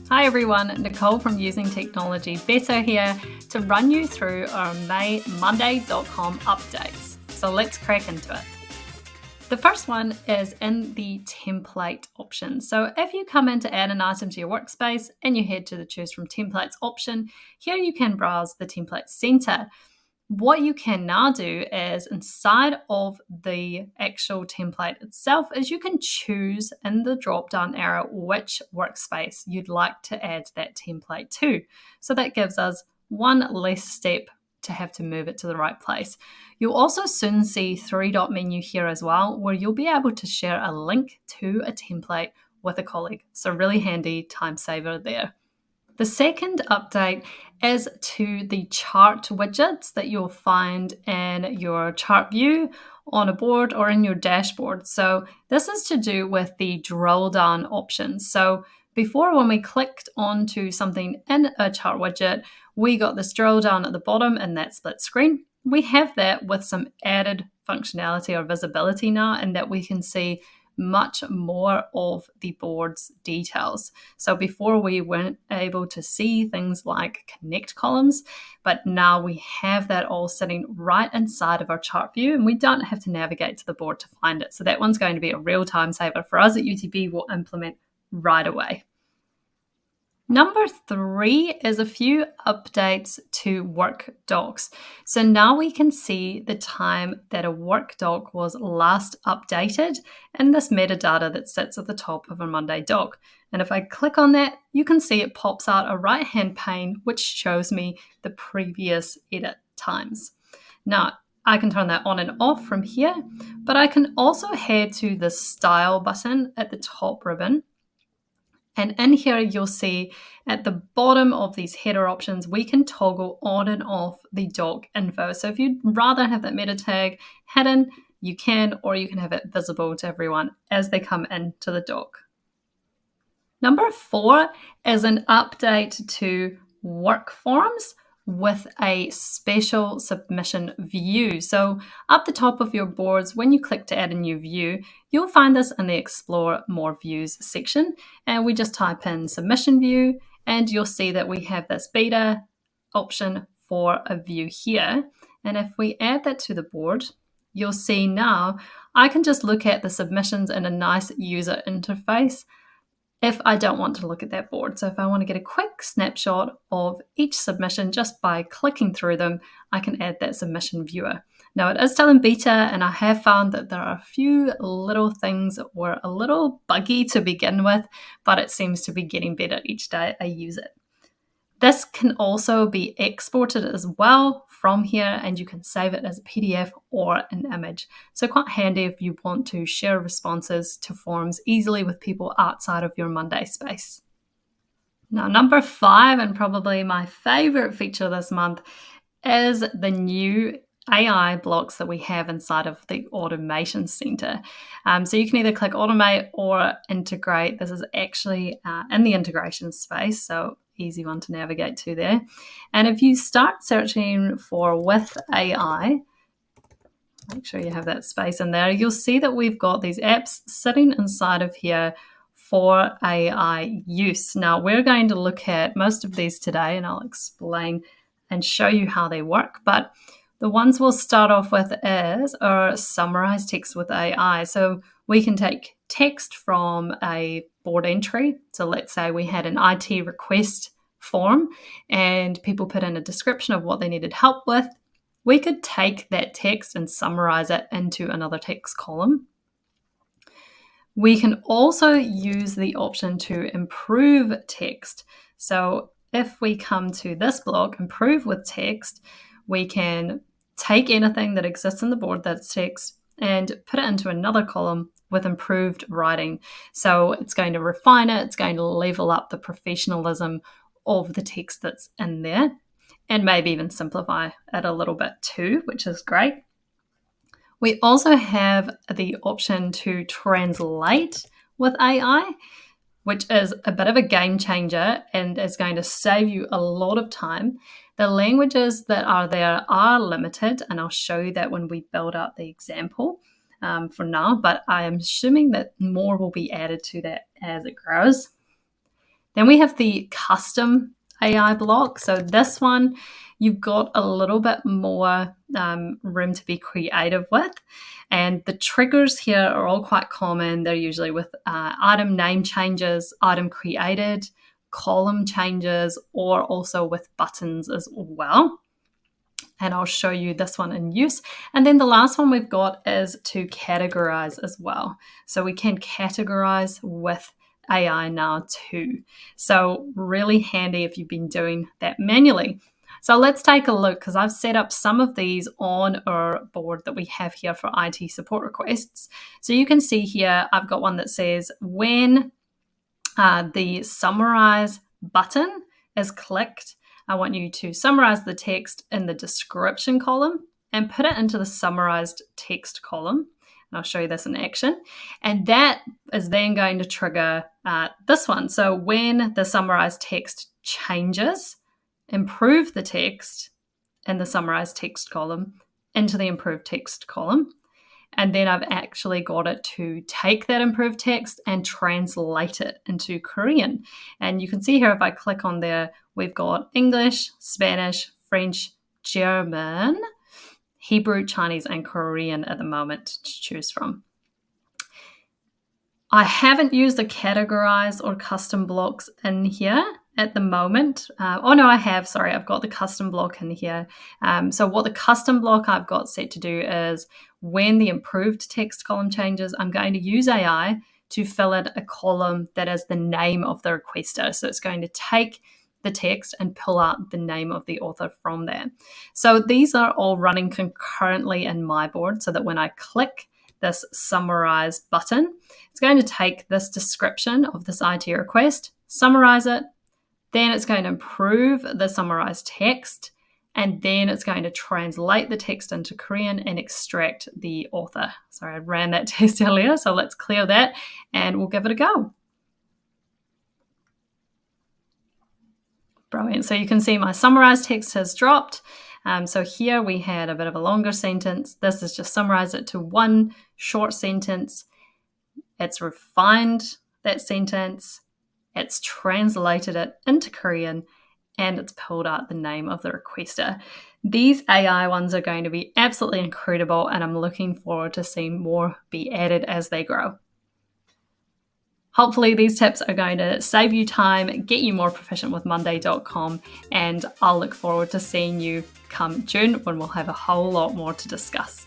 Hi everyone, Nicole from Using Technology Better here to run you through our Monday.com updates. So let's crack into it. The first one is in the template option. So if you come in to add an item to your workspace and you head to the choose from templates option, here you can browse the template center. What you can now do is inside of the actual template itself is you can choose in the drop down arrow which workspace you'd like to add that template to. So that gives us one less step to have to move it to the right place. You'll also soon see 3-dot menu here as well, where you'll be able to share a link to a template with a colleague. So really handy time saver there. The second update is to the chart widgets that you'll find in your chart view on a board or in your dashboard. So this is to do with the drill down options. So before, when we clicked onto something in a chart widget, we got this drill down at the bottom in that split screen. We have that with some added functionality or visibility now, and that we can see much more of the board's details. So before we weren't able to see things like connect columns, but now we have that all sitting right inside of our chart view and we don't have to navigate to the board to find it. So that one's going to be a real time saver for us at UTB. We'll implement right away. Number 3 is a few updates to work docs. So now we can see the time that a work doc was last updated in this metadata that sits at the top of a Monday doc. And if I click on that, you can see it pops out a right-hand pane, which shows me the previous edit times. Now, I can turn that on and off from here, but I can also head to the style button at the top ribbon. And in here, you'll see at the bottom of these header options, we can toggle on and off the doc info. So if you'd rather have that meta tag hidden, you can, or you can have it visible to everyone as they come into the doc. Number 4 is an update to work forms with a special submission view. So up the top of your boards, when you click to add a new view, you'll find this in the Explore More Views section. And we just type in submission view and you'll see that we have this beta option for a view here. And if we add that to the board, you'll see now I can just look at the submissions in a nice user interface if I don't want to look at that board. So if I want to get a quick snapshot of each submission just by clicking through them, I can add that submission viewer. Now it is still in beta and I have found that there are a few little things that were a little buggy to begin with, but it seems to be getting better each day I use it. This can also be exported as well from here and you can save it as a PDF or an image. So quite handy if you want to share responses to forums easily with people outside of your Monday space. Now, number 5, and probably my favorite feature this month, is the new AI blocks that we have inside of the Automation Center. So you can either click Automate or Integrate. This is actually in the integration space, so easy one to navigate to there. And if you start searching for with AI, make sure you have that space in there, you'll see that we've got these apps sitting inside of here for AI use. Now, we're going to look at most of these today and I'll explain and show you how they work. But the ones we'll start off with are summarize text with AI. So we can take text from a board entry. So let's say we had an IT request form and people put in a description of what they needed help with. We could take that text and summarize it into another text column. We can also use the option to improve text. So if we come to this block, improve with text, we can take anything that exists in the board that's text and put it into another column with improved writing. So it's going to refine it, it's going to level up the professionalism of the text that's in there, and maybe even simplify it a little bit too, which is great. We also have the option to translate with AI, which is a bit of a game changer and is going to save you a lot of time. The languages that are there are limited, and I'll show you that when we build up the example for now, but I am assuming that more will be added to that as it grows. Then we have the custom AI block. So this one, you've got a little bit more room to be creative with. And the triggers here are all quite common. They're usually with item name changes, item created, column changes, or also with buttons as well. And I'll show you this one in use. And then the last one we've got is to categorize as well. So we can categorize with AI now too. So really handy if you've been doing that manually. So let's take a look, because I've set up some of these on our board that we have here for IT support requests. So you can see here, I've got one that says when the summarize button is clicked, I want you to summarize the text in the description column and put it into the summarized text column. And I'll show you this in action. And that is then going to trigger this one. So when the summarized text changes, improve the text in the summarized text column into the improved text column. And then I've actually got it to take that improved text and translate it into Korean. And you can see here, if I click on there, we've got English, Spanish, French, German, Hebrew, Chinese, and Korean at the moment to choose from. I haven't used the categorize or custom blocks in here at the moment. I have. Sorry, I've got the custom block in here. So what the custom block I've got set to do is when the improved text column changes, I'm going to use AI to fill in a column that is the name of the requester. So it's going to take the text and pull out the name of the author from there. So these are all running concurrently in my board, so that when I click this summarize button, it's going to take this description of this IT request, summarize it, then it's going to improve the summarized text, and then it's going to translate the text into Korean and extract the author. Sorry, I ran that test earlier, so let's clear that and we'll give it a go. Brilliant. So you can see my summarized text has dropped. So here we had a bit of a longer sentence. This is just summarized it to one short sentence. It's refined that sentence. It's translated it into Korean, and it's pulled out the name of the requester. These AI ones are going to be absolutely incredible, and I'm looking forward to seeing more be added as they grow. Hopefully these tips are going to save you time, get you more proficient with Monday.com, and I'll look forward to seeing you come June when we'll have a whole lot more to discuss.